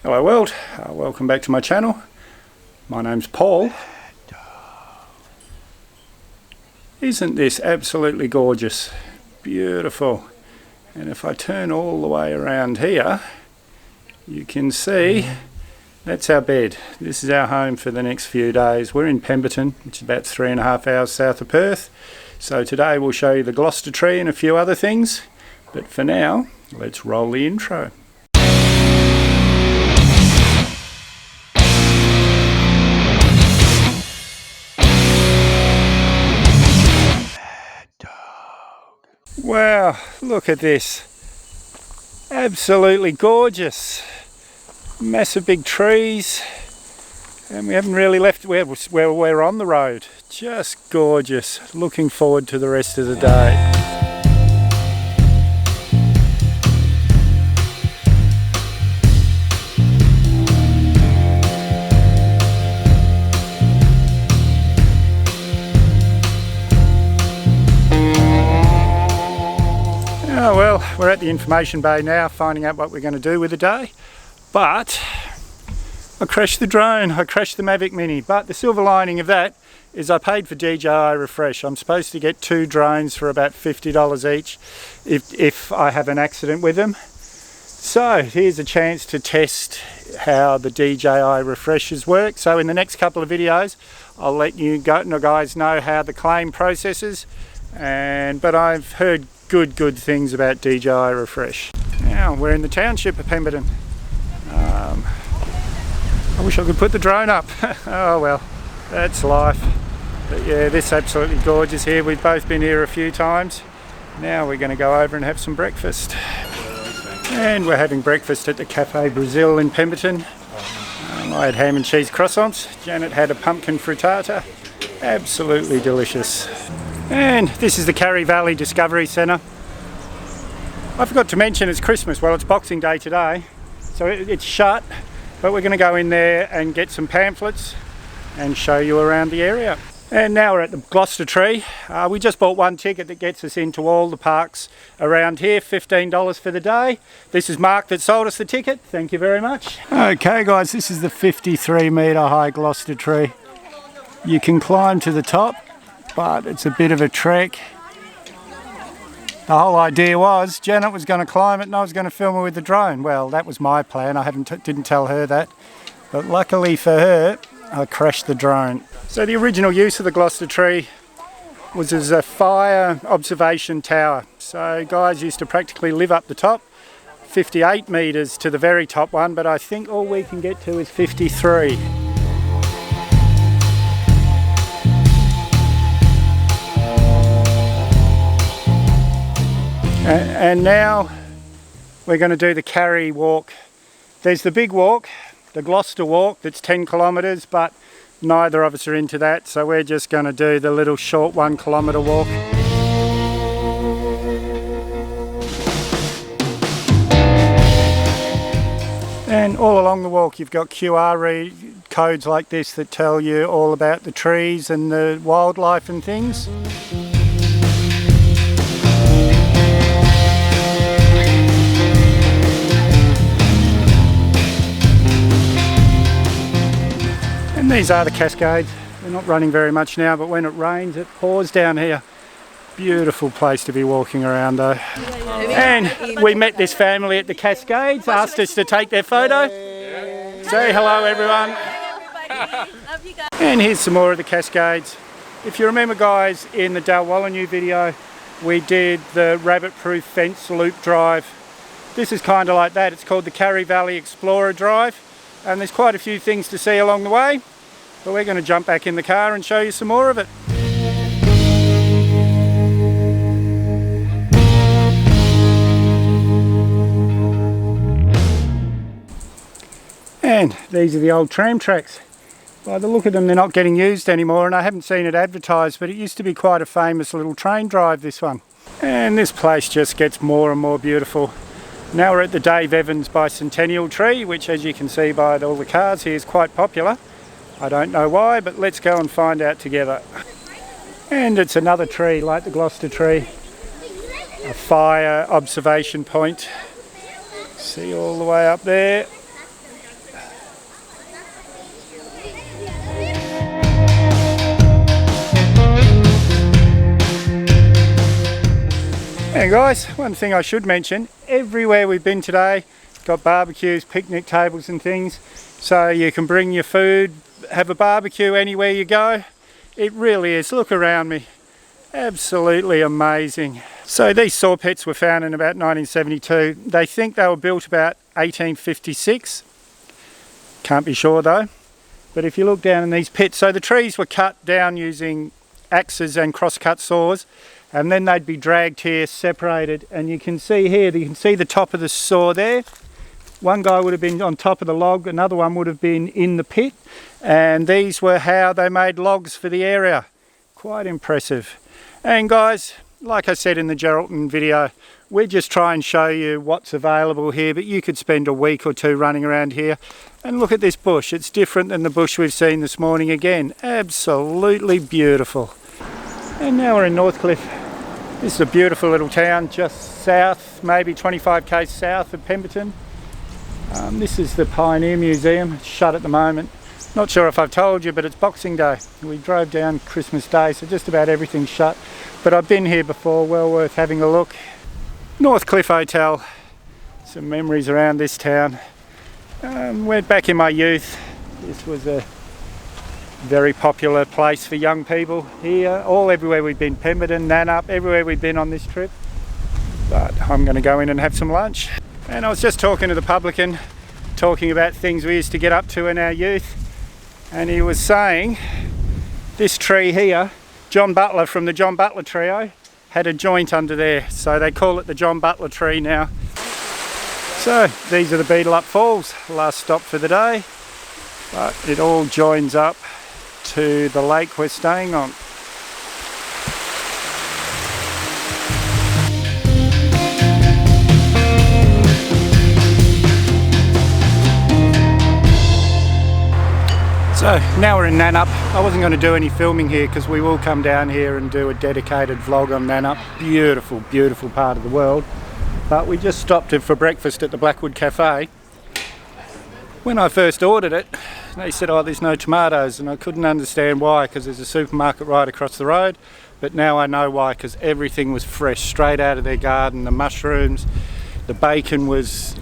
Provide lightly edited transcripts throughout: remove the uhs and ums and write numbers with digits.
Hello world, welcome back to my channel. My name's Paul. Isn't this absolutely gorgeous? Beautiful. And if I turn all the way around here, you can see that's our bed. This is our home for the next few days. We're in Pemberton, which is about 3.5 hours south of Perth. So today we'll show you the Gloucester tree and a few other things. But for now, let's roll the intro. Wow, look at this. Absolutely gorgeous. Massive big trees. And we haven't really left where we're on the road. Just gorgeous. Looking forward to the rest of the day. Oh well, we're at the information bay now, finding out what we're going to do with the day. But I crashed the drone, I crashed the Mavic Mini, but the silver lining of that is I paid for DJI refresh. I'm supposed to get 2 drones for about $50 each if I have an accident with them. So here's a chance to test how the DJI refreshes work. So in the next couple of videos, I'll let you guys know how the claim processes. But I've heard good things about DJI refresh. Now we're in the township of Pemberton. I wish I could put the drone up. Oh well, that's life. But yeah, this is absolutely gorgeous here. We've both been here a few times. Now we're going to go over and have some breakfast. And we're having breakfast at the Cafe Brazil in Pemberton. I had ham and cheese croissants. Janet had a pumpkin frittata. Absolutely delicious. And this is the Karri Valley Discovery Centre. I forgot to mention it's Christmas. Well, it's Boxing Day today, so it's shut, but we're going to go in there and get some pamphlets and show you around the area. And now we're at the Gloucester tree. We just bought one ticket that gets us into all the parks around here, $15 for the day. This is Mark that sold us the ticket. Thank you very much. Okay guys, this is the 53-metre high Gloucester tree. You can climb to the top, but it's a bit of a trek. The whole idea was Janet was going to climb it and I was going to film her with the drone. Well, that was my plan. I didn't tell her that, but luckily for her, I crashed the drone. So the original use of the Gloucester tree was as a fire observation tower. So guys used to practically live up the top, 58 metres to the very top one, but I think all we can get to is 53. And now we're going to do the Karri walk. There's the big walk, the Gloucester walk, that's 10 kilometres, but neither of us are into that, so we're just going to do the little short 1 kilometre walk. And all along the walk you've got QR codes like this that tell you all about the trees and the wildlife and things. And these are the cascades. They're not running very much now, but when it rains it pours down here. Beautiful place to be walking around though. And we met this family at the Cascades, asked us to take their photo. Say hello everyone. And here's some more of the Cascades. If you remember guys, in the Dalwallinu video we did the rabbit-proof fence loop drive. This is kind of like that. It's called the Karri Valley Explorer Drive, and there's quite a few things to see along the way. But we're going to jump back in the car and show you some more of it. And these are the old tram tracks. By the look of them, they're not getting used anymore, and I haven't seen it advertised, but it used to be quite a famous little train drive, this one. And this place just gets more and more beautiful. Now we're at the Dave Evans Bicentennial tree, which as you can see by all the cars here is quite popular. I don't know why, but let's go and find out together. And it's another tree like the Gloucester tree, a fire observation point. See all the way up there. And guys, one thing I should mention, everywhere we've been today, got barbecues, picnic tables and things, so you can bring your food, have a barbecue anywhere you go. It really is. Look around me. Absolutely amazing. So these saw pits were found in about 1972. They think they were built about 1856. Can't be sure though. But if you look down in these pits, so the trees were cut down using axes and cross-cut saws, and then they'd be dragged here, separated, and you can see here, you can see the top of the saw there. One guy would have been on top of the log, another one would have been in the pit, and these were how they made logs for the area. Quite impressive. And guys, like I said in the Geraldton video, we just try and show you what's available here, but you could spend a week or two running around here. And look at this bush, it's different than the bush we've seen this morning again. Absolutely beautiful. And now we're in Northcliffe. This is a beautiful little town just south, maybe 25 k's south of Pemberton. This is the Pioneer Museum. It's shut at the moment. Not sure if I've told you, but it's Boxing Day. We drove down Christmas Day, so just about everything's shut. But I've been here before, well worth having a look. Northcliffe Hotel. Some memories around this town. Went back in my youth. This was a very popular place for young people here. Everywhere we've been, Pemberton, Nannup, everywhere we've been on this trip. But I'm going to go in and have some lunch. And I was just talking to the publican, talking about things we used to get up to in our youth. And he was saying, this tree here, John Butler from the John Butler Trio, had a joint under there. So they call it the John Butler tree now. So these are the Beedelup Falls, last stop for the day. But it all joins up to the lake we're staying on. So now we're in Nannup. I wasn't going to do any filming here because we will come down here and do a dedicated vlog on Nannup. Beautiful, beautiful part of the world. But we just stopped for breakfast at the Blackwood Cafe. When I first ordered it, they said, oh, there's no tomatoes, and I couldn't understand why, because there's a supermarket right across the road. But now I know why, because everything was fresh, straight out of their garden. The mushrooms, the bacon was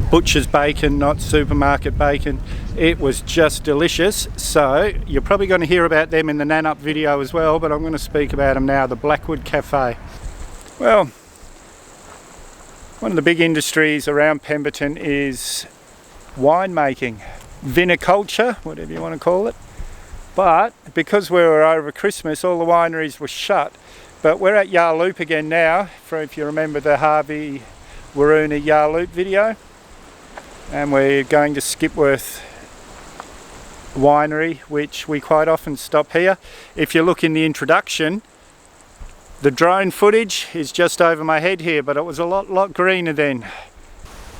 butcher's bacon, not supermarket bacon. It was just delicious. So you're probably going to hear about them in the Nannup video as well, but I'm going to speak about them now, the Blackwood Cafe. Well, one of the big industries around Pemberton is winemaking, viniculture, whatever you want to call it. But because we were over Christmas, all the wineries were shut. But we're at Yarloop again now, if you remember the Harvey Waruna Yarloop video. And we're going to Skipworth Winery, which we quite often stop here. If you look in the introduction, the drone footage is just over my head here, but it was a lot greener then.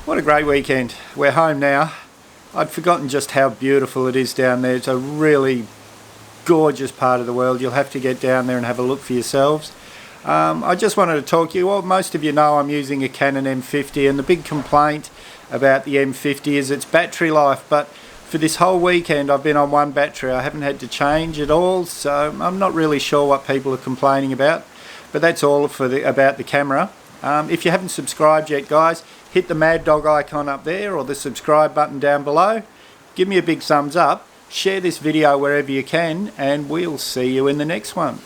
What a great weekend. We're home now. I'd forgotten just how beautiful it is down there. It's a really gorgeous part of the world. You'll have to get down there and have a look for yourselves. I just wanted to talk to you. Well, most of you know I'm using a Canon M50, and the big complaint about the M50 is its battery life, but for this whole weekend I've been on one battery. I haven't had to change at all, so I'm not really sure what people are complaining about. But that's all for about the camera. If you haven't subscribed yet, guys, hit the Mad Dog icon up there or the subscribe button down below. Give me a big thumbs up, share this video wherever you can, and we'll see you in the next one.